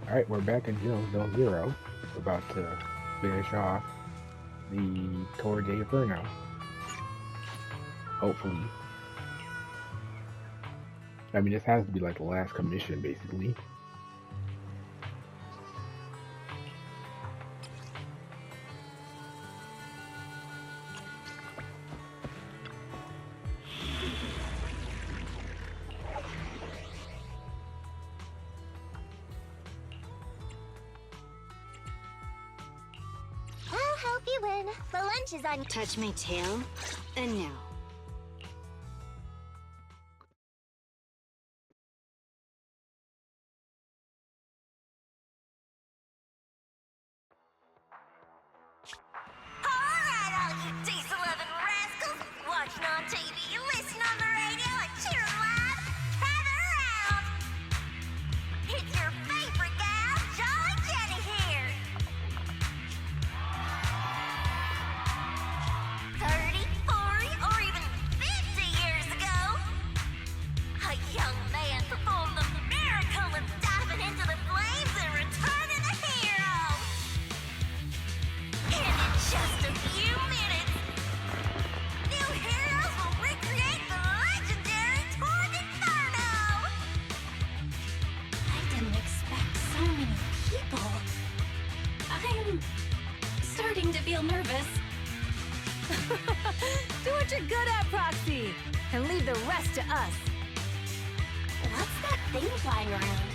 Alright, we're back in Zone Zero. We're about to finish off the Tour de Inferno. Hopefully. I mean, this has to be like the last commission, basically. I'll help you in. The lunch is on. Touch my tail, and no. Alright, all you diesel-loving rascals! Watching on TV, listen on the radio, and cheering live! Gather around! It's your favorite gal, Jolly Jenny here! 30, 40, or even 50 years ago, a young man performed the miracle of diving into the flames and returning a hero! And in just a few minutes, new heroes will recreate the legendary Tour de Inferno! I didn't expect so many people. I'm starting to feel nervous. Do what you're good at, Proxy, and leave the rest to us. What's that thing flying around?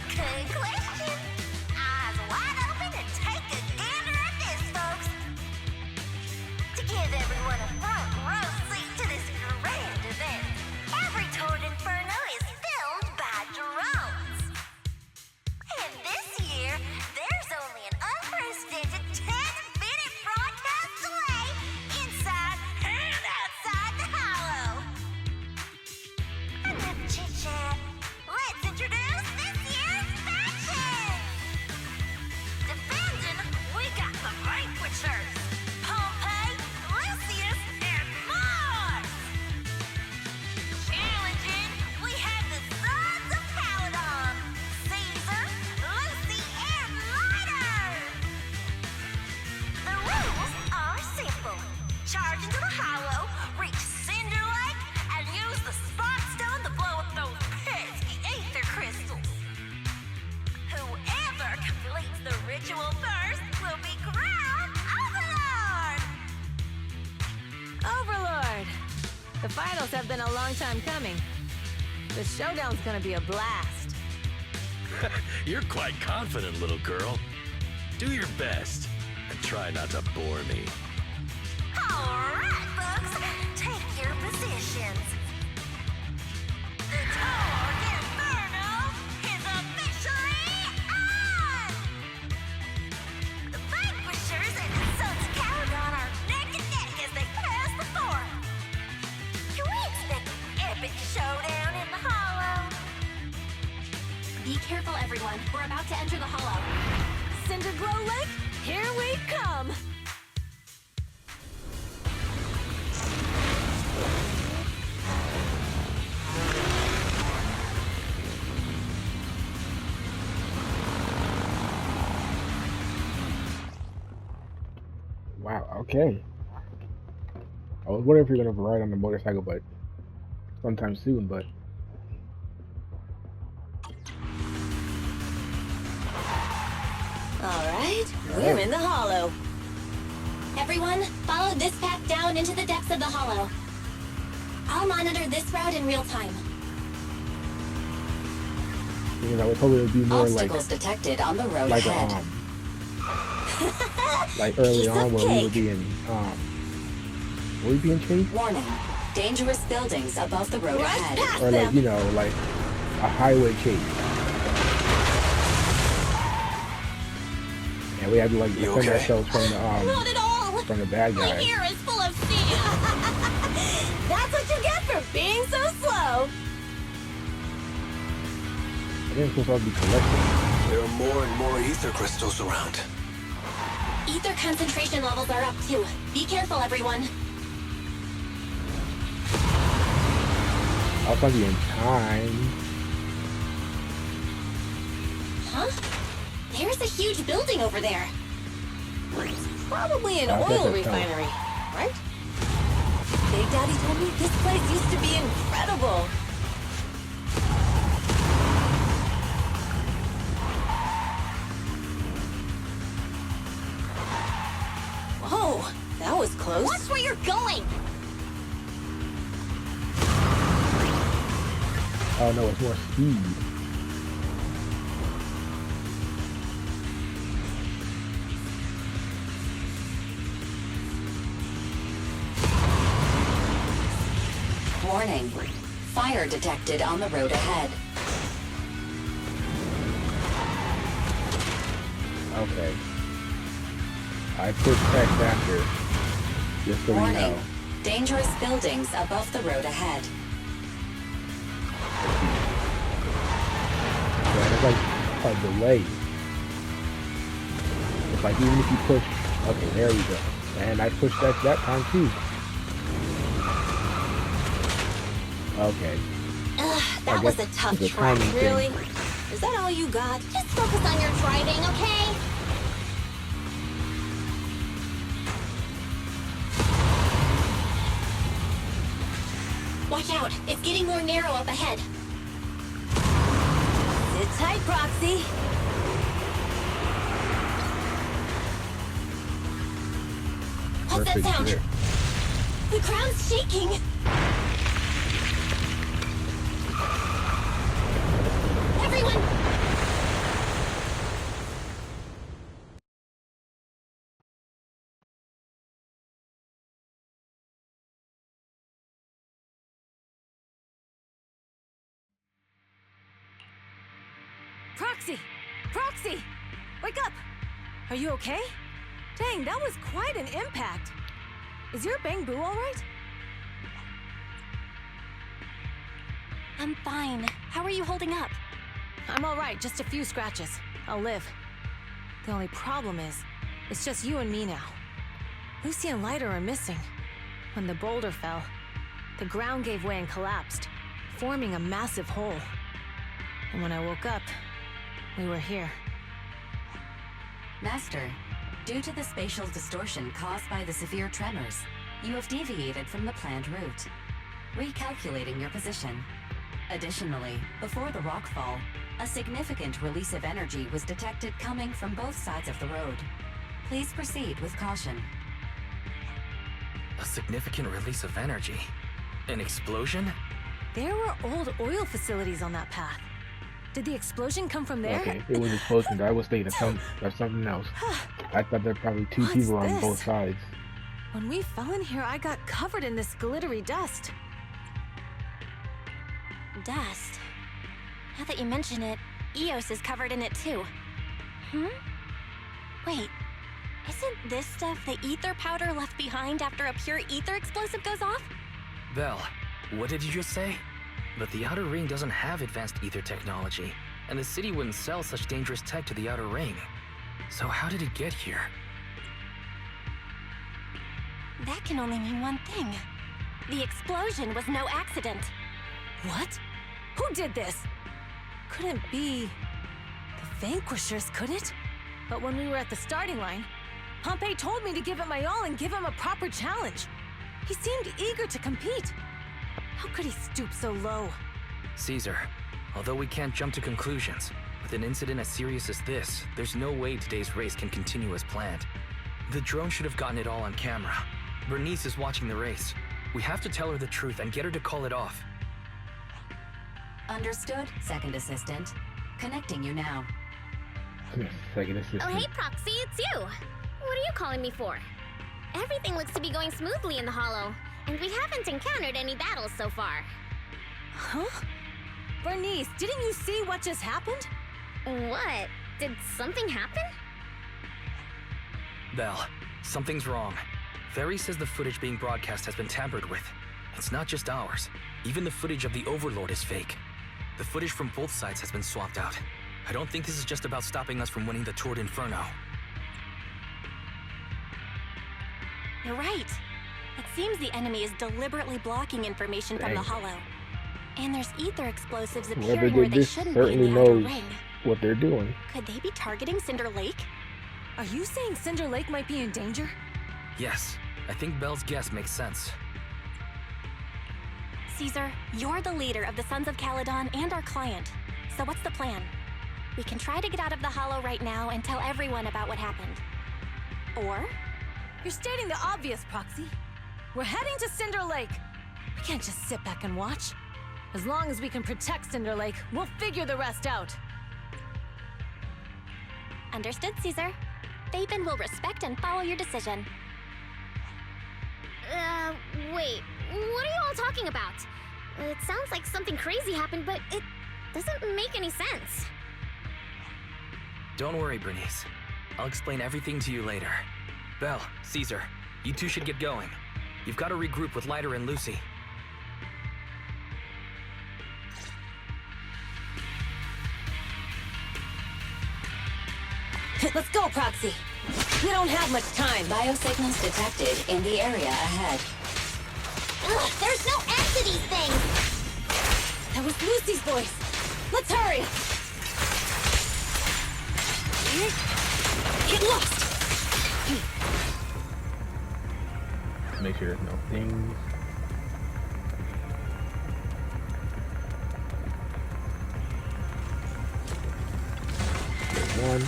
Good question. Eyes wide open and take a gander at this, folks. To give everyone a front row seat to this grand event, every Tour de Inferno is filmed by drones. And this year, there's only an unprecedented 10-minute broadcast delay inside and outside the hollow. Enough chit-chat. Let's introduce this year's faction! Defending, we got the Vanquishers, Pompey, Lucius, and Mars! Challenging, we have the Sons of Paladon, Caesar, Lucy, and Lighter! The rules are simple. Charge into the hollow, reach Cinder Lake, and use the Spot Stone to blow up those pesky ether crystals. Whoever completes the ritual first will be crowned Overlord! Overlord! The finals have been a long time coming. The showdown's gonna be a blast. You're quite confident, little girl. Do your best, and try not to bore me. Alright, folks, take your positions. The Tour de Inferno is officially on! The Vanquishers and the Sons of Paladon are neck and neck as they pass the fort. Can we expect an epic showdown in the hollow? Be careful, everyone. We're about to enter the hollow. Cinderglow Lake, here we come! Wow, okay. I was wondering if you're gonna ride on the motorcycle, but sometime soon, but All right, we're in the hollow. Everyone, follow this path down into the depths of the hollow. I'll monitor this route in real time. because I was hoping it would be more like Obstacles detected on the road like ahead. like early Piece on of where we were cake. being chased, Warning. Dangerous buildings above the road Right ahead. past or like them. like a highway chase, and we had to like You defend okay? ourselves Not at all. from the bad My guys. ear is full of steam. That's what you get for being so slow. I think it's supposed to be collecting. There are more and more ether crystals around. Ether concentration levels are up too. Be careful, everyone. I'll probably be in time. Huh? There's a huge building over there. It's probably an I bet oil that's refinery, right? Big Daddy told me this place used to be incredible. Whoa, that was close. Watch where you're going! Oh no, it's more speed. Warning. Fire detected on the road ahead. Okay. I pushed X after. Just so we Warning. know. Dangerous buildings above the road ahead. Yeah, there's like a delay. It's like even if you push, okay, there we go. And I pushed X that time too. Okay. Ugh, that I was guess a tough it's a try. timing thing. Really? Is that all you got? Just focus on your driving, okay? Watch out, it's getting more narrow up ahead. Sit tight, Proxy. What's that Perfect sound? grip. The ground's shaking. Everyone! Proxy! Proxy! Wake up! Are you okay? Dang, that was quite an impact. Is your bang boo all right? I'm fine. How are you holding up? I'm all right, just a few scratches. I'll live. The only problem is, it's just you and me now. Lucy and Leiter are missing. When the boulder fell, the ground gave way and collapsed, forming a massive hole. And when I woke up, we were here. Master, due to the spatial distortion caused by the severe tremors, you have deviated from the planned route, recalculating your position. Additionally, before the rockfall, a significant release of energy was detected coming from both sides of the road. Please proceed with caution. A significant release of energy? An explosion? There were old oil facilities on that path. Did the explosion come from there? Okay, it was explosion. I was thinking that's something else. I thought there were probably two What's people on this? both sides. When we fell in here, I got covered in this glittery dust. Dust. Now that you mention it, Eos is covered in it too. Wait, isn't this stuff the ether powder left behind after a pure ether explosive goes off? Belle, what did you just say? But the Outer Ring doesn't have advanced ether technology, and the city wouldn't sell such dangerous tech to the Outer Ring. So how did it get here? That can only mean one thing. The explosion was no accident. What? Who did this? Couldn't be the Vanquishers, could it? But when we were at the starting line, Pompey told me to give it my all and give him a proper challenge. He seemed eager to compete. How could he stoop so low? Caesar, although we can't jump to conclusions, with an incident as serious as this, there's no way today's race can continue as planned. The drone should have gotten it all on camera. Bernice is watching the race. We have to tell her the truth and get her to call it off. Understood, Second Assistant. Connecting you now. Second assistant. Oh, hey, Proxy, it's you. What are you calling me for? Everything looks to be going smoothly in the Hollow, and we haven't encountered any battles so far. Huh? Bernice, didn't you see what just happened? What? Did something happen? Belle, something's wrong. Ferry says the footage being broadcast has been tampered with. It's not just ours. Even the footage of the Overlord is fake. The footage from both sides has been swapped out. I don't think this is just about stopping us from winning the Tour d'Inferno. You're right. It seems the enemy is deliberately blocking information from the Dang. Hollow. And there's ether explosives Whoever appearing did where they this shouldn't be in certainly the Outer knows. Ring. what they're doing. Could they be targeting Cinder Lake? Are you saying Cinder Lake might be in danger? Yes, I think Belle's guess makes sense. Caesar, you're the leader of the Sons of Caledon and our client. So what's the plan? We can try to get out of the hollow right now and tell everyone about what happened. Or You're stating the obvious, Proxy. We're heading to Cinder Lake. We can't just sit back and watch. As long as we can protect Cinder Lake, we'll figure the rest out. understood, Caesar. Phaethon will respect and follow your decision. Wait. What are you all talking about? It sounds like something crazy happened, but it doesn't make any sense. Don't worry, Bernice. I'll explain everything to you later. Belle, Caesar, you two should get going. You've got to regroup with Leiter and Lucy. Let's go, Proxy. We don't have much time. Biosignals detected in the area ahead. Ugh, there's no end to these things! That was Lucy's voice. Let's hurry. Get lost. Make sure there's no things. There's one.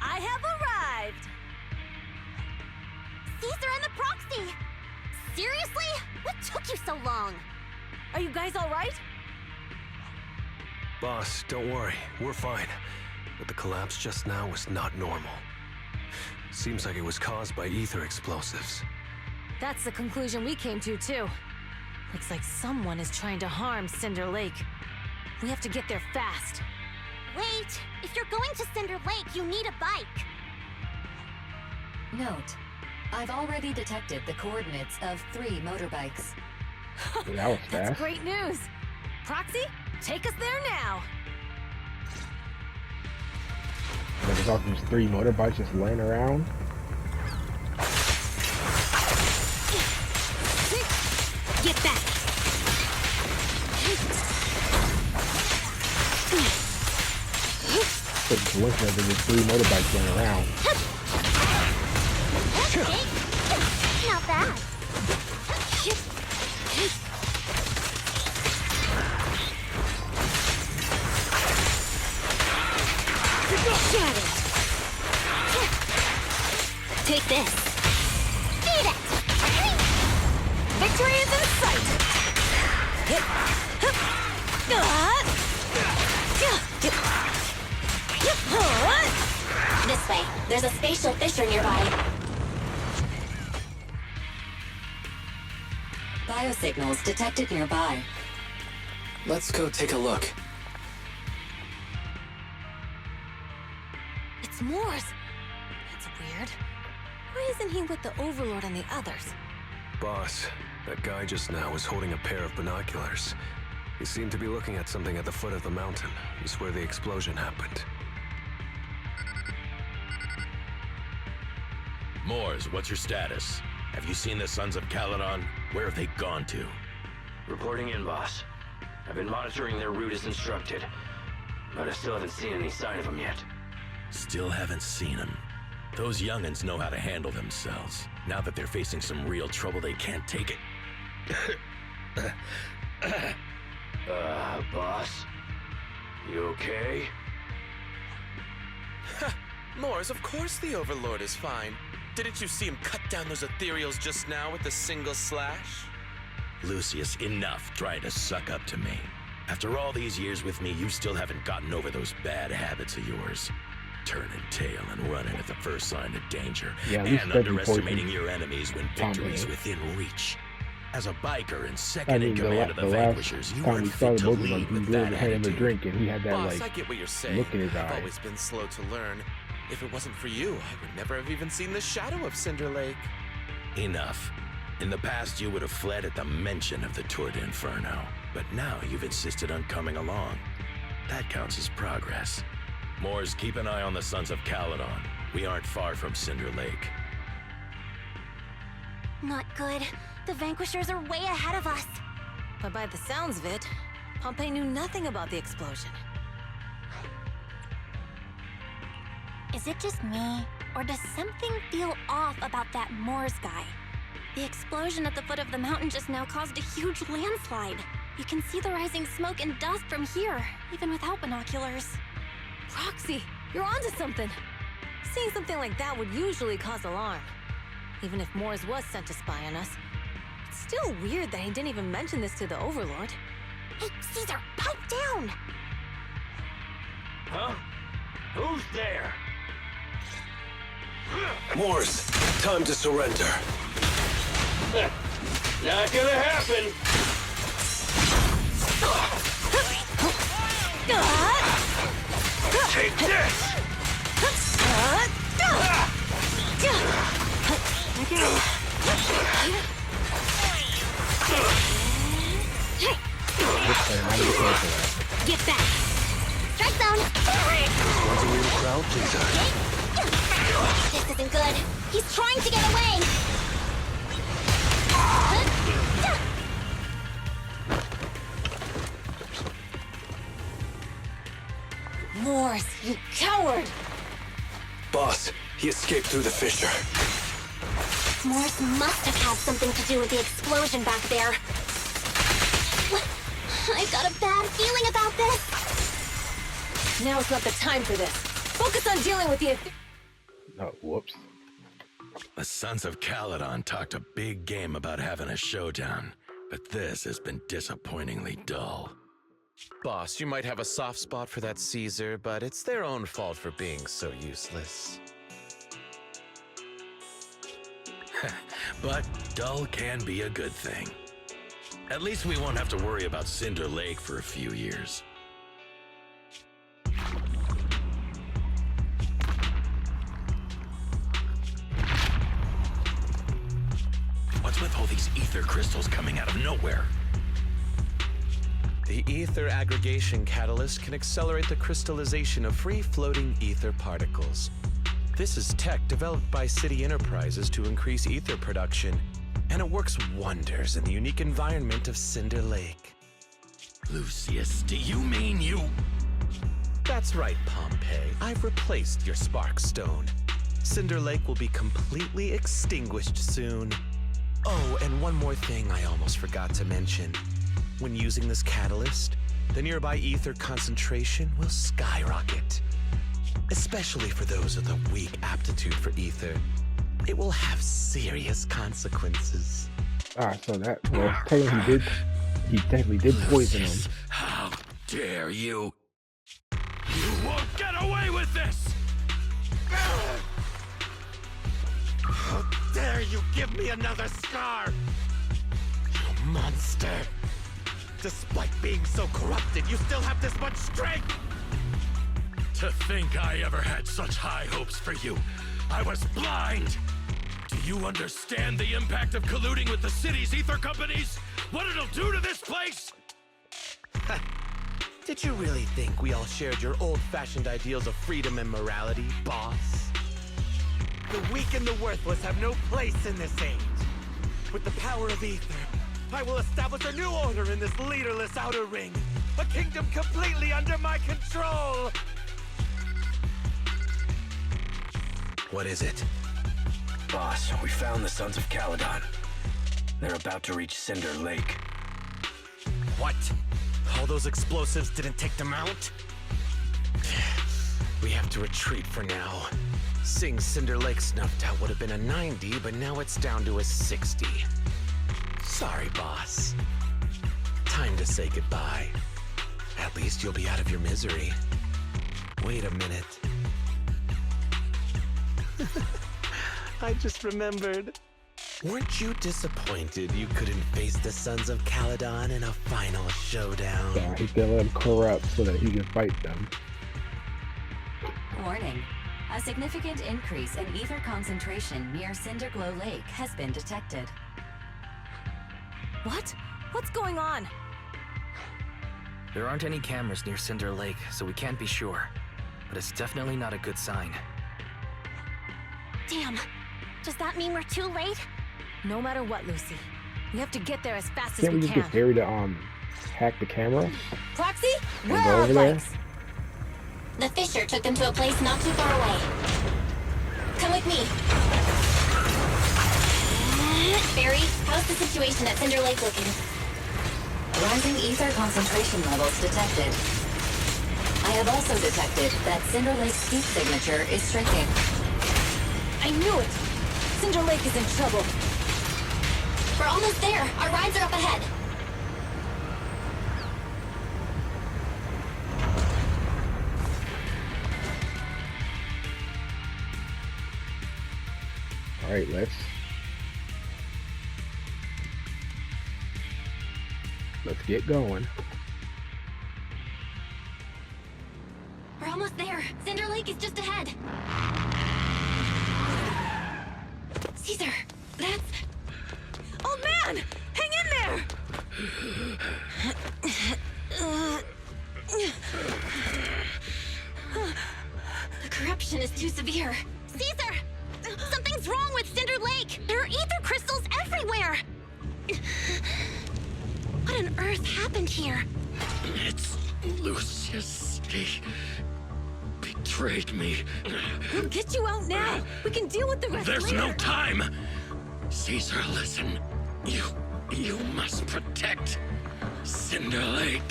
I have arrived. Caesar and the Proxy! Seriously? What took you so long? Are you guys all right? Boss, don't worry. We're fine. But the collapse just now was not normal. Seems like it was caused by ether explosives. That's the conclusion we came to, too. Looks like someone is trying to harm Cinder Lake. We have to get there fast. Wait! If you're going to Cinder Lake, you need a bike! Note, I've already detected the coordinates of 3 motorbikes. Yeah, that was That's fast. great news. Proxy, take us there now. But there's all these 3 motorbikes just laying around. Get back! But it's coincidence that there's 3 motorbikes laying around. Okay. Not bad. Got it. Take this. Beat it! Victory is in sight. this way. There's a spatial fissure nearby. Biosignals detected nearby. Let's go take a look. It's Morse. That's weird. Why isn't he with the Overlord and the others? Boss, that guy just now was holding a pair of binoculars. He seemed to be looking at something at the foot of the mountain. It's where the explosion happened. Moors, what's your status? Have you seen the Sons of Caledon? Where have they gone to? Reporting in, boss. I've been monitoring their route as instructed, but I still haven't seen any sign of them yet. Still haven't seen them. Those young'uns know how to handle themselves. Now that they're facing some real trouble, they can't take it. Boss? You okay? Moors, of course the Overlord is fine. Didn't you see him cut down those ethereals just now with a single slash? Lucius, enough trying to suck up to me. After all these years with me, you still haven't gotten over those bad habits of yours. Turning tail and running at the first sign of danger. Yeah, and underestimating your enemies when victory's within reach. As a biker and second in command of the Vanquishers, you time weren't we fit started to both of lead them, with we that had him a attitude. drink and he had that Boss, I like get what you're saying. look in his I've eye. always been slow to learn. If it wasn't for you, I would never have even seen the shadow of Cinder Lake. Enough. In the past, you would have fled at the mention of the Tour d'Inferno. But now you've insisted on coming along. That counts as progress. Moores, keep an eye on the Sons of Caledon. We aren't far from Cinder Lake. Not good. The Vanquishers are way ahead of us. But by the sounds of it, Pompey knew nothing about the explosion. Is it just me, or does something feel off about that Moores guy? The explosion at the foot of the mountain just now caused a huge landslide. You can see the rising smoke and dust from here, even without binoculars. Roxy, you're onto something. Seeing something like that would usually cause alarm. Even if Moores was sent to spy on us, it's still weird that he didn't even mention this to the Overlord. Hey, Caesar, pipe down! Huh? Who's there? Moores, time to surrender. Not gonna happen! Take this! Get back! Strike zone! Want a real crowd pleaser? This isn't good. He's trying to get away! Moores, you coward! Boss, he escaped through the fissure. Moores must have had something to do with the explosion back there. I've got a bad feeling about this. Now's not the time for this. Focus on dealing with the... Oh, whoops. The Sons of Caledon talked a big game about having a showdown, but this has been disappointingly dull. Boss, you might have a soft spot for that Caesar, but it's their own fault for being so useless. But dull can be a good thing. At least we won't have to worry about Cinder Lake for a few years. What's with all these ether crystals coming out of nowhere? The ether aggregation catalyst can accelerate the crystallization of free-floating ether particles. This is tech developed by City Enterprises to increase ether production, and it works wonders in the unique environment of Cinder Lake. Lucius, do you mean you... That's right, Pompey. I've replaced your spark stone. Cinder Lake will be completely extinguished soon. Oh, and one more thing I almost forgot to mention. When using this catalyst, the nearby ether concentration will skyrocket. Especially for those with a weak aptitude for ether, it will have serious consequences. So that, well, he technically did poison him. How dare you? You won't get away with this! How dare you give me another scar! You monster! Despite being so corrupted, you still have this much strength! To think I ever had such high hopes for you. I was blind! Do you understand the impact of colluding with the city's ether companies? What it'll do to this place? Did you really think we all shared your old-fashioned ideals of freedom and morality, boss? The weak and the worthless have no place in this age. With the power of ether, I will establish a new order in this leaderless outer ring. A kingdom completely under my control! What is it? Boss, we found the Sons of Caledon. They're about to reach Cinder Lake. What? All those explosives didn't take them out? We have to retreat for now. Seeing Cinder Lake snuffed out would have been a 90, but now it's down to a 60. Sorry, boss. Time to say goodbye. At least you'll be out of your misery. Wait a minute. I just remembered. Weren't you disappointed you couldn't face the Sons of Caledon in a final showdown? Yeah, he's gonna let him corrupt so that he can fight them. Warning. A significant increase in ether concentration near Cinderglow Lake has been detected. What? What's going on? There aren't any cameras near Cinder Lake, so we can't be sure. but it's definitely not a good sign. Damn. Does that mean we're too late? No matter what, Lucy. We have to get there as fast as Can't we we just can. get Harry to hack the camera? Proxy, And where go are our over there? bikes? The Fisher took them to a place not too far away. Come with me. Barry, how's the situation at Cinder Lake looking? Rising ether concentration levels detected. I have also detected that Cinder Lake's heat signature is shrinking. I knew it! Cinder Lake is in trouble. We're almost there. Our rides are up ahead. All right, let's get going. We're almost there. Cinder Lake is just ahead. Caesar, that's... Old man! Hang in there! The corruption is too severe. Caesar! Something's wrong with Cinder Lake! There are ether crystals everywhere! What on earth happened here? It's Lucius. He betrayed me. We'll get you out now. We can deal with the rest There's later. no time. Caesar, listen. You must protect Cinder Lake.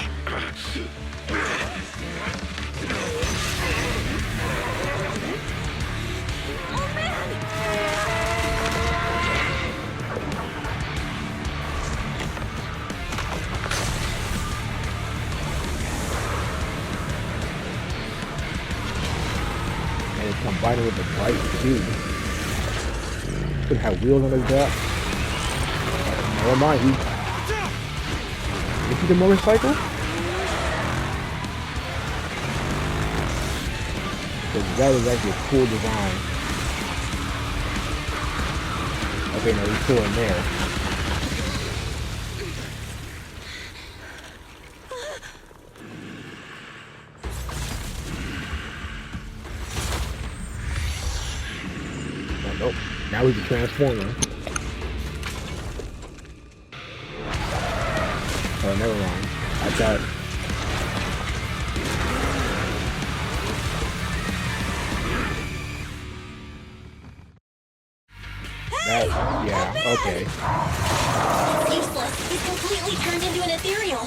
Oh man! And it's combined with the bike too. Could have wheels on his back. Never mind, is he the motorcycle? Because that is actually a cool design. Okay, no, he's still in there. Oh, nope. Now he's a transformer. Oh, never mind. I thought... That, yeah, okay. It's useless. He's completely turned into an ethereal.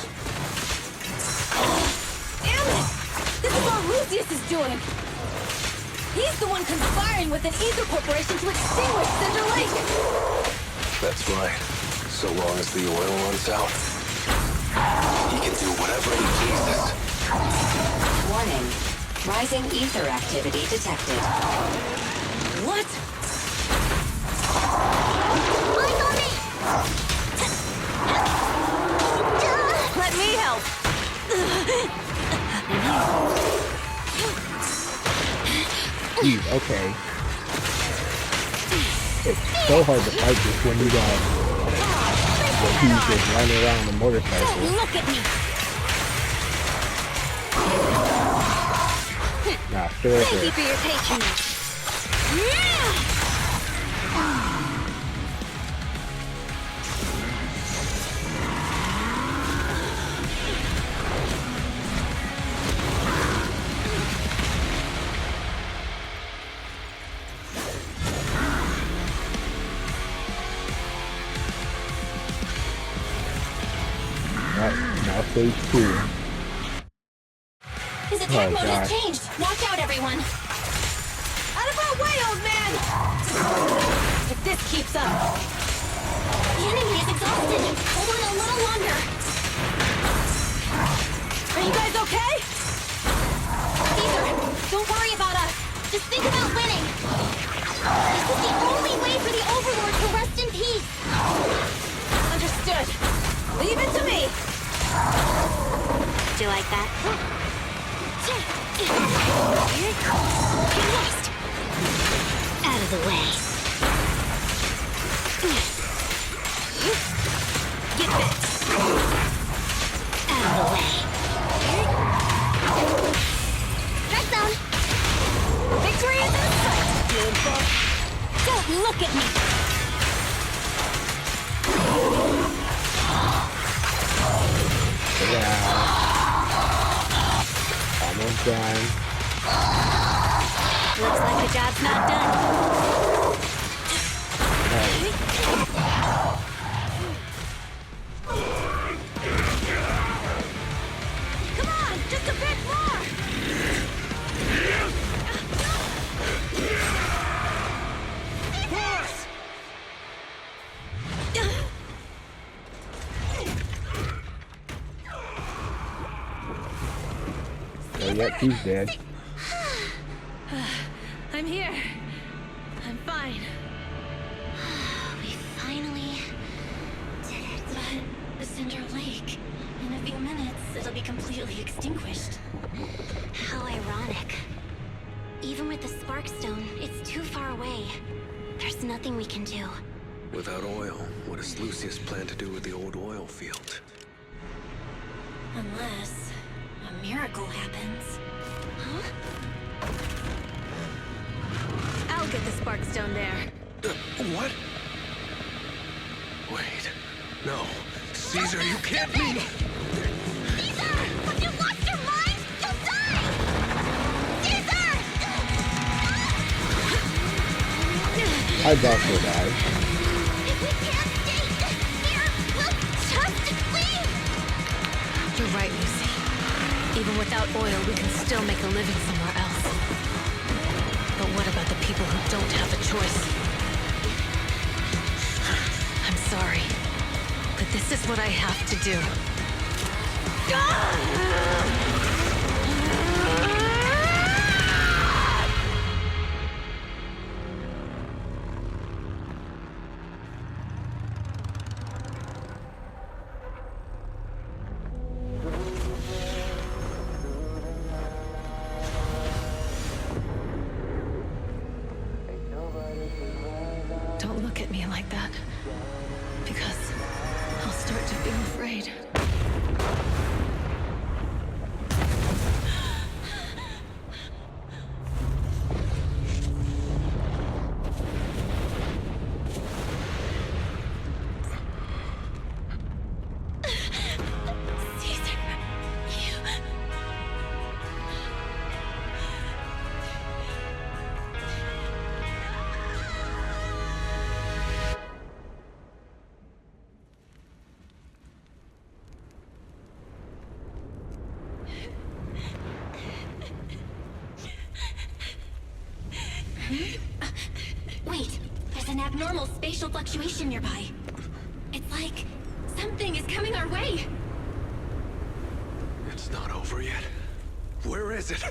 Damn it! This is all Lucius is doing! He's the one conspiring with an ether corporation to extinguish Cinder Lake! That's right. So long as the oil runs out, he can do whatever he pleases. Warning. Rising ether activity detected. What? Eyes on me! Let me help! Jeez, okay. It's so hard to fight this when you got when he's just running around on the motorcycle. Don't look at me! Nah, stay right Thank you there. for your patronage. Alright, now stage 2. His attack mode God. has changed. Watch out, everyone. Out of our way, old man! If this keeps up... The enemy is exhausted. Hold on a little longer. Are you guys okay? Caesar, don't worry about us. Just think about winning. This is the only way for the Overlord to rest in peace. Understood. Leave it to me! Do you like that? Next. Out of the way. Get this. Out of the way. Strike zone. Look at me! Yeah. Almost done. Looks like the job's not done. Come on, just a bit more! Oh, yep, he's dead. I'm here. I'm fine. We finally did it. But the Cinder Lake, in a few minutes, it'll be completely extinguished. How ironic. Even with the Sparkstone, it's too far away. There's nothing we can do. Without oil, what does Lucius plan to do with the old oil field? Unless a miracle happens. Huh? I'll get the Sparkstone there. What? Wait. No. Caesar, you can't mean... Caesar! Have you lost your mind? You'll die! Caesar! I'd also die. If we can't stay here, we'll just leave! You're right, Lucy. Even without oil, we can still make a living somewhere else. But what about the people who don't have a choice? I'm sorry, but this is what I have to do. Don't look at me like that, because I'll start to feel afraid. Caesar, you... Wait, there's an abnormal spatial fluctuation nearby. It's like something is coming our way. It's not over yet. Where is it?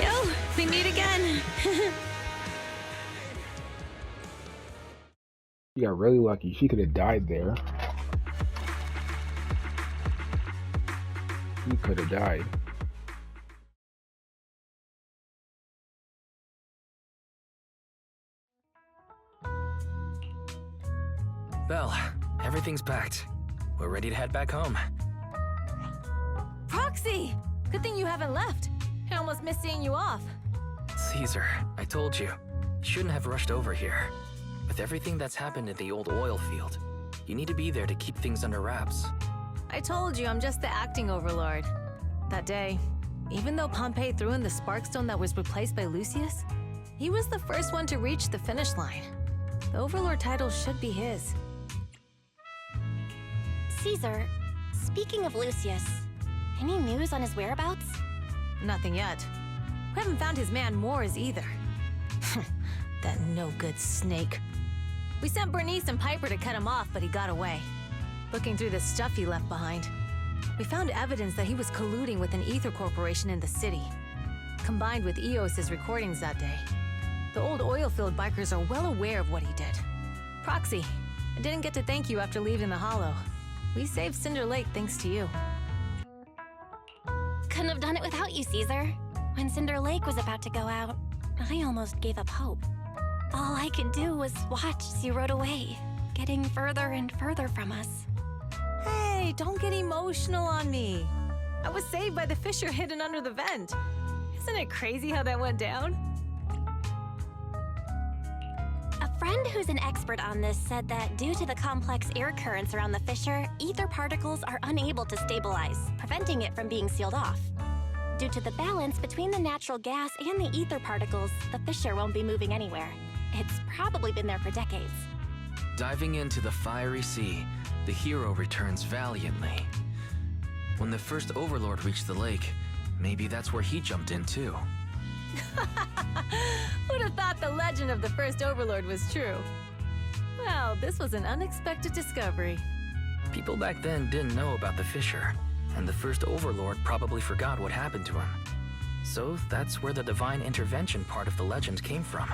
Yo, we meet again. She got really lucky. She could have died there. He could have died. Belle, everything's packed. We're ready to head back home. Proxy! Good thing you haven't left. I almost missed seeing you off. Caesar, I told you. You shouldn't have rushed over here. With everything that's happened at the old oil field, you need to be there to keep things under wraps. I told you I'm just the acting overlord. That day, even though Pompey threw in the Sparkstone that was replaced by Lucius, he was the first one to reach the finish line. The overlord title should be his. Caesar, speaking of Lucius, any news on his whereabouts? Nothing yet. We haven't found his man Moores either. That no-good snake. We sent Bernice and Piper to cut him off, but he got away. Looking through the stuff he left behind, we found evidence that he was colluding with an ether corporation in the city, combined with EOS's recordings that day. The old oilfield bikers are well aware of what he did. Proxy, I didn't get to thank you after leaving the Hollow. We saved Cinder Lake thanks to you. Couldn't have done it without you, Caesar. When Cinder Lake was about to go out, I almost gave up hope. All I could do was watch as you rode away, getting further and further from us. Hey, don't get emotional on me. I was saved by the fissure hidden under the vent. Isn't it crazy how that went down? A friend who's an expert on this said that due to the complex air currents around the fissure, ether particles are unable to stabilize, preventing it from being sealed off. Due to the balance between the natural gas and the ether particles, the fissure won't be moving anywhere. It's probably been there for decades. Diving into the fiery sea, the hero returns valiantly. When the first Overlord reached the lake, maybe that's where he jumped in too. Who'd have thought the legend of the first Overlord was true? Well, this was an unexpected discovery. People back then didn't know about the fissure, and the first Overlord probably forgot what happened to him. So that's where the divine intervention part of the legend came from.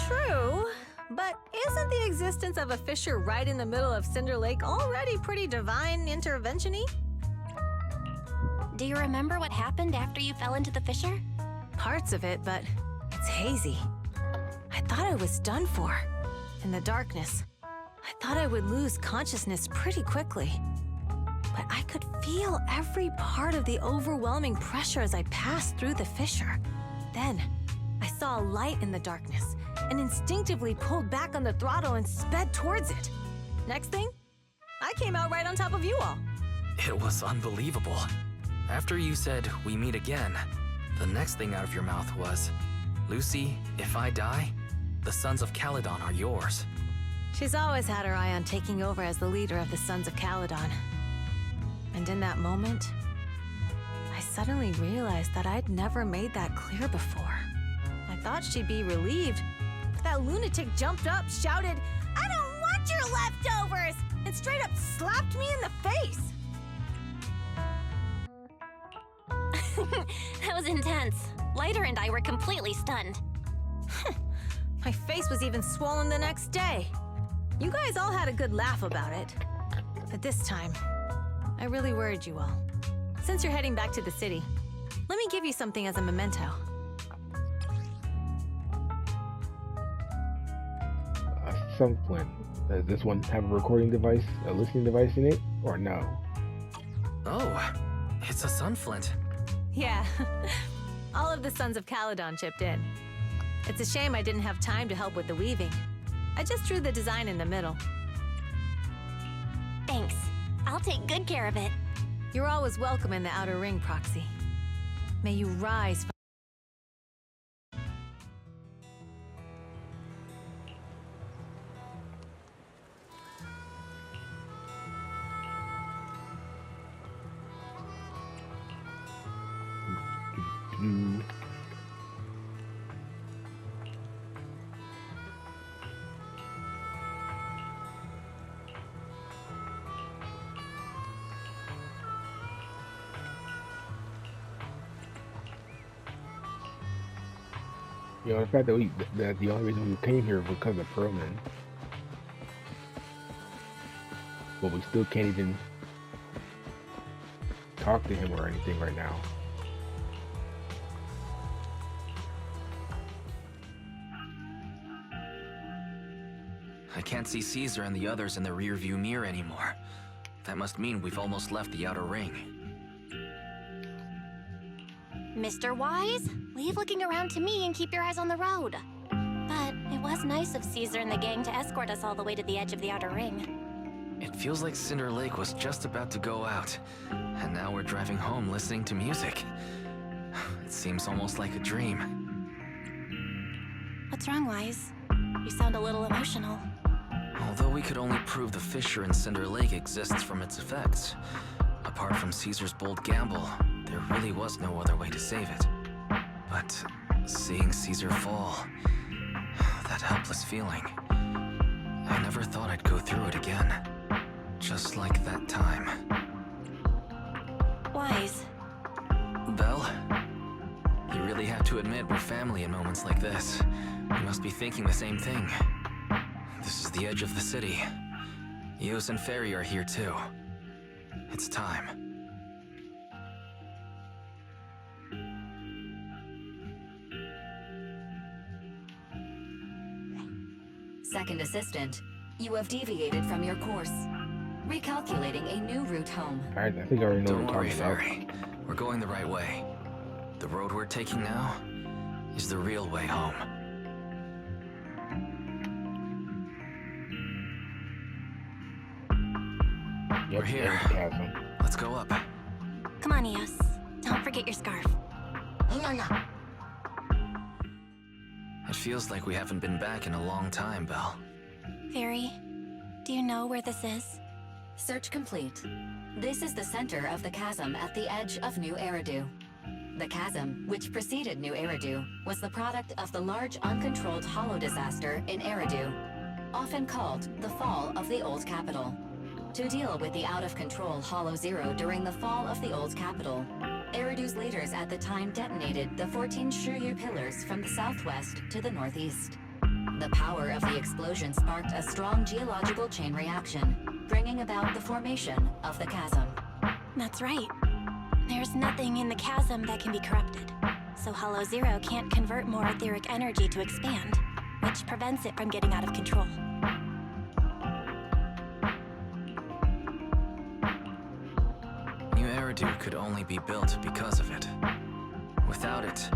True, but isn't the existence of a fissure right in the middle of Cinder Lake already pretty divine intervention-y? Do you remember what happened after you fell into the fissure? Parts of it, but it's hazy. I thought I was done for. In the darkness, I thought I would lose consciousness pretty quickly. But I could feel every part of the overwhelming pressure as I passed through the fissure. Then, I saw a light in the darkness and instinctively pulled back on the throttle and sped towards it. Next thing, I came out right on top of you all. It was unbelievable. After you said, "We meet again," the next thing out of your mouth was, "Lucy, if I die, the Sons of Caledon are yours." She's always had her eye on taking over as the leader of the Sons of Caledon. And in that moment, I suddenly realized that I'd never made that clear before. I thought she'd be relieved, but that lunatic jumped up, shouted, "I don't want your leftovers!" and straight up slapped me in the face. That was intense. Lighter and I were completely stunned. My face was even swollen the next day. You guys all had a good laugh about it. But this time, I really worried you all. Since you're heading back to the city, let me give you something as a memento. Some flint. Does this one have a recording device, a listening device in it, or no? Oh, it's a sunflint. Yeah, all of the Sons of Caledon chipped in. It's a shame I didn't have time to help with the weaving. I just drew the design in the middle. Thanks. I'll take good care of it. You're always welcome in the Outer Ring, Proxy. May you rise. You know, the fact that the only reason we came here was because of Perlman. But we still can't even talk to him or anything right now. I can't see Caesar and the others in the rearview mirror anymore. That must mean we've almost left the Outer Ring. Mr. Wise, leave looking around to me and keep your eyes on the road. But it was nice of Caesar and the gang to escort us all the way to the edge of the Outer Ring. It feels like Cinder Lake was just about to go out, and now we're driving home listening to music. It seems almost like a dream. What's wrong, Wise? You sound a little emotional. Although we could only prove the fissure in Cinder Lake exists from its effects, apart from Caesar's bold gamble, there really was no other way to save it. But seeing Caesar fall, that helpless feeling, I never thought I'd go through it again. Just like that time. Wise. Belle? You really have to admit we're family in moments like this. You must be thinking the same thing. This is the edge of the city. Eos and Ferry are here too. It's time. Second assistant, you have deviated from your course. Recalculating a new route home. Alright, I think I already know Don't what worry, I'm talking about. Fairy. We're going the right way. The road we're taking now is the real way home. Yep, We're here. there's the chasm. Let's go up. Come on, Eos. Don't forget your scarf. It feels like we haven't been back in a long time, Belle. Fairy, do you know where this is? Search complete. This is the center of the chasm at the edge of New Eridu. The chasm, which preceded New Eridu, was the product of the large uncontrolled hollow disaster in Eridu, often called the fall of the Old Capital. To deal with the out-of-control Hollow Zero during the fall of the Old Capital, Eridu's leaders at the time detonated the 14 Shiryu pillars from the southwest to the northeast. The power of the explosion sparked a strong geological chain reaction, bringing about the formation of the chasm. That's right. There's nothing in the chasm that can be corrupted, so Hollow Zero can't convert more etheric energy to expand, which prevents it from getting out of control. New Eridu could only be built because of it. Without it,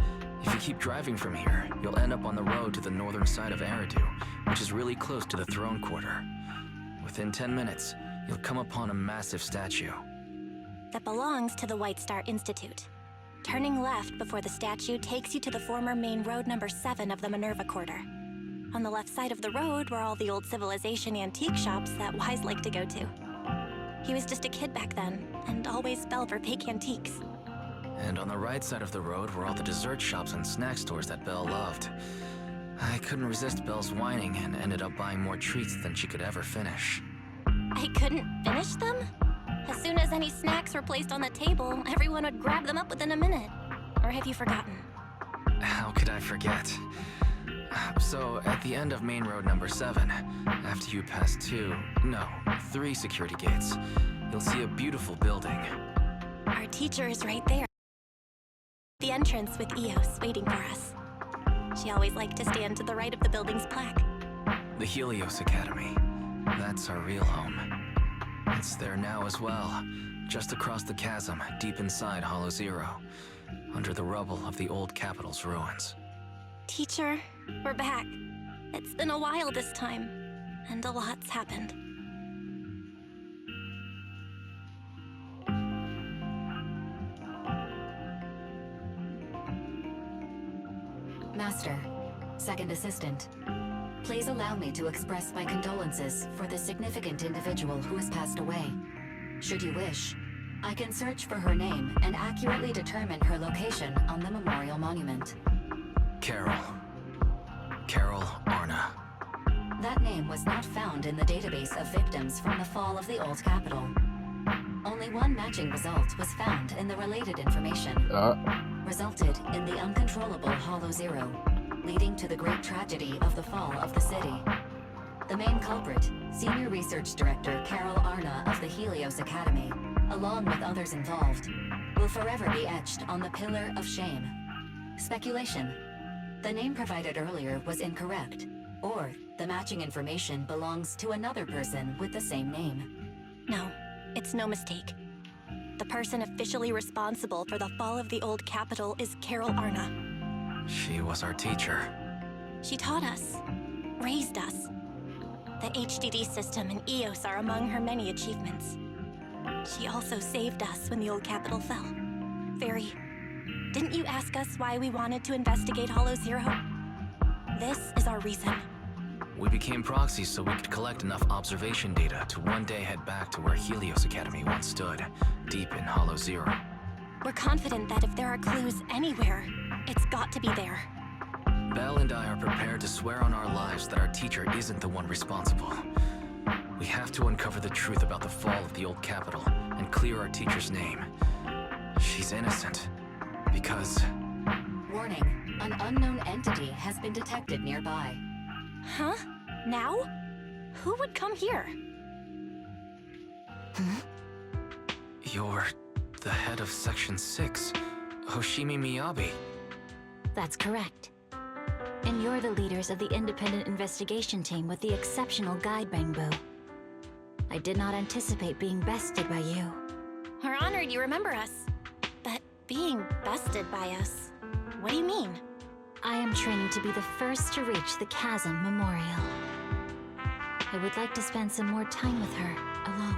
if you keep driving from here, you'll end up on the road to the northern side of Eridu, which is really close to the throne quarter. Within 10 minutes, you'll come upon a massive statue. That belongs to the White Star Institute. Turning left before the statue takes you to the former main road number 7 of the Minerva Quarter. On the left side of the road were all the old civilization antique shops that Wise liked to go to. He was just a kid back then, and always fell for fake antiques. And on the right side of the road were all the dessert shops and snack stores that Belle loved. I couldn't resist Belle's whining and ended up buying more treats than she could ever finish. I couldn't finish them? As soon as any snacks were placed on the table, everyone would grab them up within a minute. Or have you forgotten? How could I forget? So, at the end of main road number 7, after you pass 3 security gates, you'll see a beautiful building. Our teacher is right there. The entrance with Eos waiting for us. She always liked to stand to the right of the building's plaque. The Helios Academy. That's our real home. It's there now as well, just across the chasm, deep inside Hollow Zero, under the rubble of the old capital's ruins. Teacher, we're back. It's been a while this time, and a lot's happened. Master, second assistant, please allow me to express my condolences for the significant individual who has passed away. Should you wish, I can search for her name and accurately determine her location on the memorial monument. Carol Arna. That name was not found in the database of victims from the fall of the Old Capital. Only one matching result was found in the related information. Resulted in the uncontrollable Hollow Zero, leading to the great tragedy of the fall of the city. The main culprit, Senior Research Director Carol Arna of the Helios Academy, along with others involved, will forever be etched on the Pillar of Shame. Speculation. The name provided earlier was incorrect, or the matching information belongs to another person with the same name. No, it's no mistake. The person officially responsible for the fall of the Old Capital is Carol Arna. She was our teacher. She taught us, raised us. The HDD system and Eos are among her many achievements. She also saved us when the Old Capital fell. Fairy, didn't you ask us why we wanted to investigate Hollow Zero? This is our reason. We became proxies so we could collect enough observation data to one day head back to where Helios Academy once stood, deep in Hollow Zero. We're confident that if there are clues anywhere, it's got to be there. Belle and I are prepared to swear on our lives that our teacher isn't the one responsible. We have to uncover the truth about the fall of the Old Capital and clear our teacher's name. She's innocent, because... Warning, an unknown entity has been detected nearby. Huh? Now? Who would come here? You're the head of Section 6, Hoshimi Miyabi. That's correct. And you're the leaders of the independent investigation team with the exceptional guide, Bangbu. I did not anticipate being bested by you. We're honored you remember us. But being bested by us, what do you mean? I am training to be the first to reach the Chasm Memorial. I would like to spend some more time with her, alone.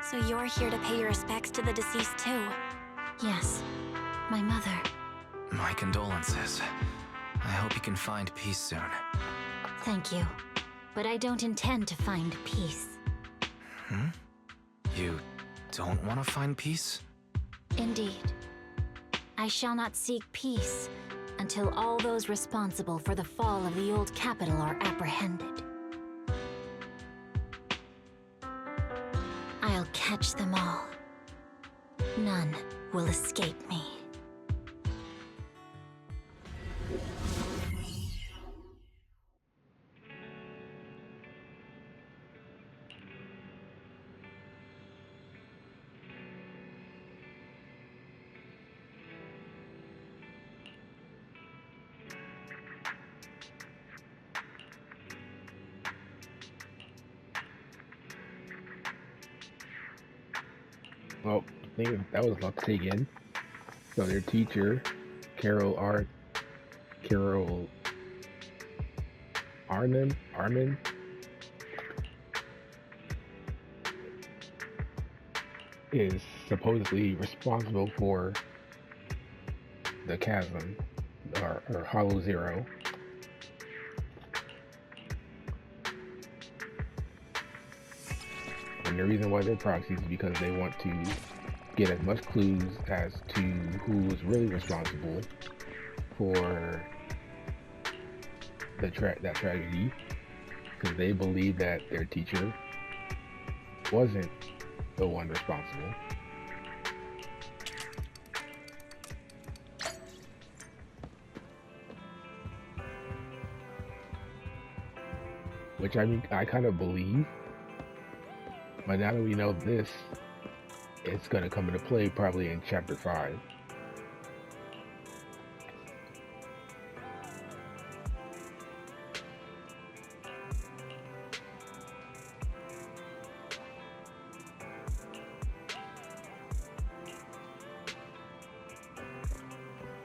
So you're here to pay your respects to the deceased too? Yes, my mother. My condolences. I hope you can find peace soon. Thank you. But I don't intend to find peace. You don't want to find peace? Indeed. I shall not seek peace until all those responsible for the fall of the old capital are apprehended. I'll catch them all. None will escape me. Well, I think that was luck taken. So their teacher, Carol Armin, is supposedly responsible for the chasm, or Hollow Zero. And the reason why they're proxies is because they want to get as much clues as to who was really responsible for that tragedy, because they believe that their teacher wasn't the one responsible. Which, I mean, I kind of believe. But now that we know this, it's going to come into play probably in Chapter 5.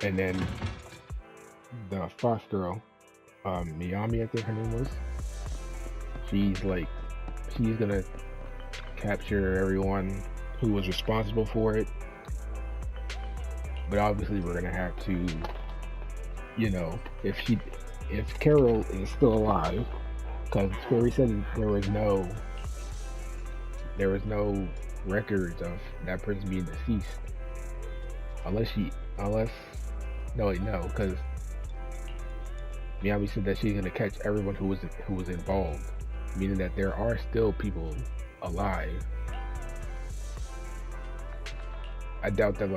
And then the foster girl, Miyami, I think her name was, she's going to capture everyone who was responsible for it, but obviously we're gonna have to, you know, if Carol is still alive, because Fairy said there was no records of that person being deceased, because Miyami said that she's gonna catch everyone who was involved, meaning that there are still people alive. I doubt that,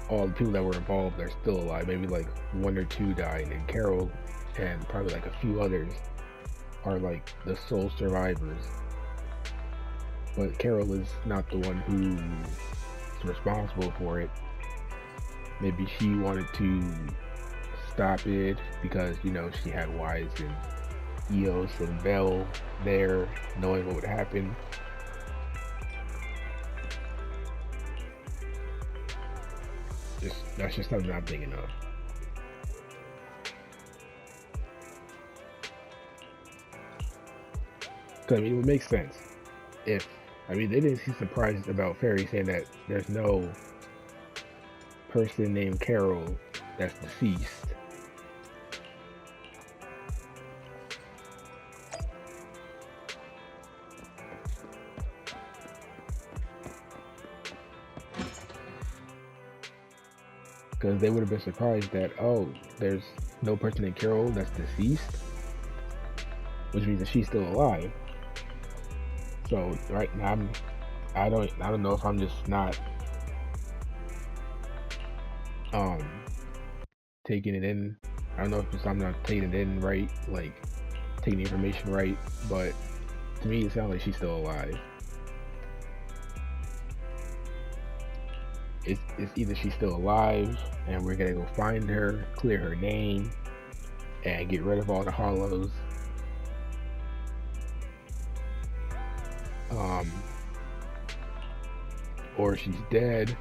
all the people that were involved are still alive. Maybe one or two died, and Carol and probably a few others are the sole survivors. But Carol is not the one who's responsible for it. Maybe she wanted to stop it because, she had Wise and Eos and Belle there, knowing what would happen. That's just something I'm thinking of. Because, it would make sense if, they didn't seem surprised about Fairy saying that there's no person named Carol that's deceased. Because they would have been surprised that, there's no person named Carol that's deceased, which means that she's still alive. So right now, I don't know if I'm just not taking it in I don't know if it's I'm not taking it in right, like taking the information right, but to me it sounds like she's still alive. It's either she's still alive and we're gonna go find her, clear her name, and get rid of all the hollows. Or she's dead.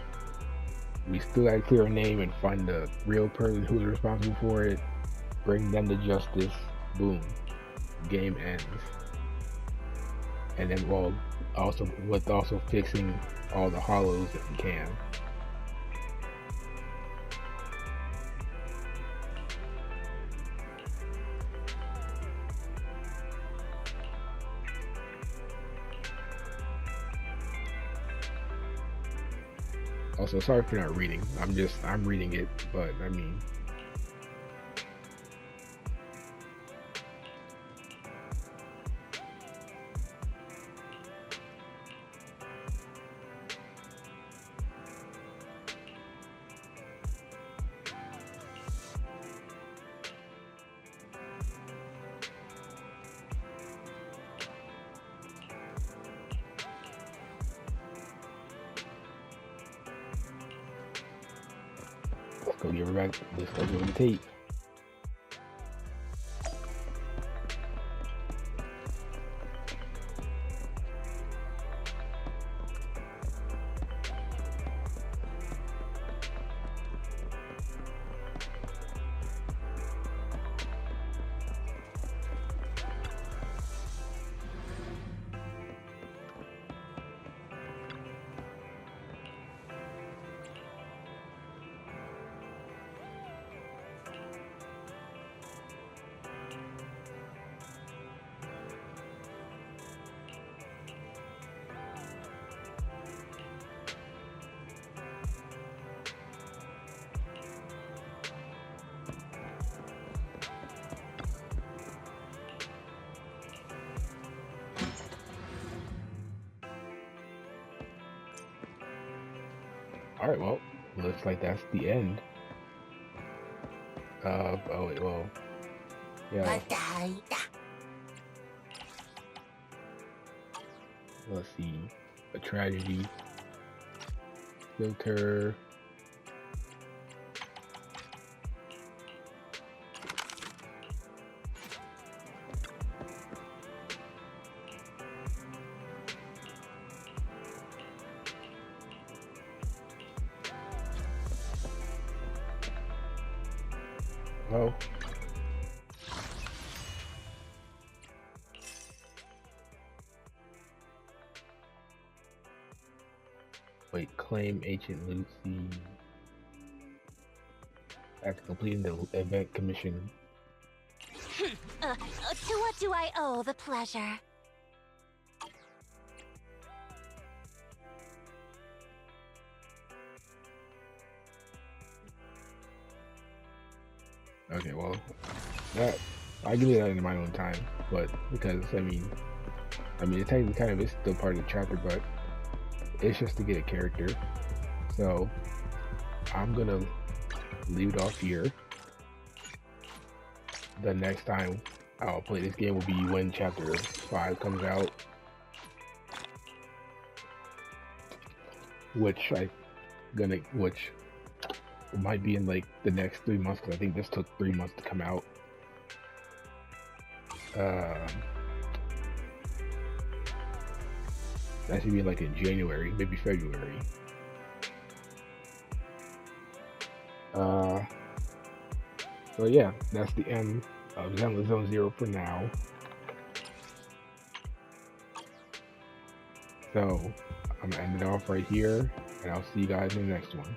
We still gotta clear her name and find the real person who's responsible for it. Bring them to justice. Boom. Game ends. And then also fixing all the hollows that we can. Also, sorry for not reading. I'm reading it, but I mean, let's go give her the tape. Alright, well, looks like that's the end of, oh wait, well, yeah. Let's see, a tragedy, filter, oh. Wait, claim Ancient Lucy after completing the event commission. To what do I owe the pleasure? Okay, well, that I can do that in my own time, but because I mean, it technically kind of is still part of the chapter, but it's just to get a character. So I'm gonna leave it off here. The next time I'll play this game will be when chapter 5 comes out, which might be in like the next 3 months, because I think this took 3 months to come out. That should be like in January, maybe February. So yeah, that's the end of Zenless Zone Zero for now. So I'm gonna end it off right here, and I'll see you guys in the next one.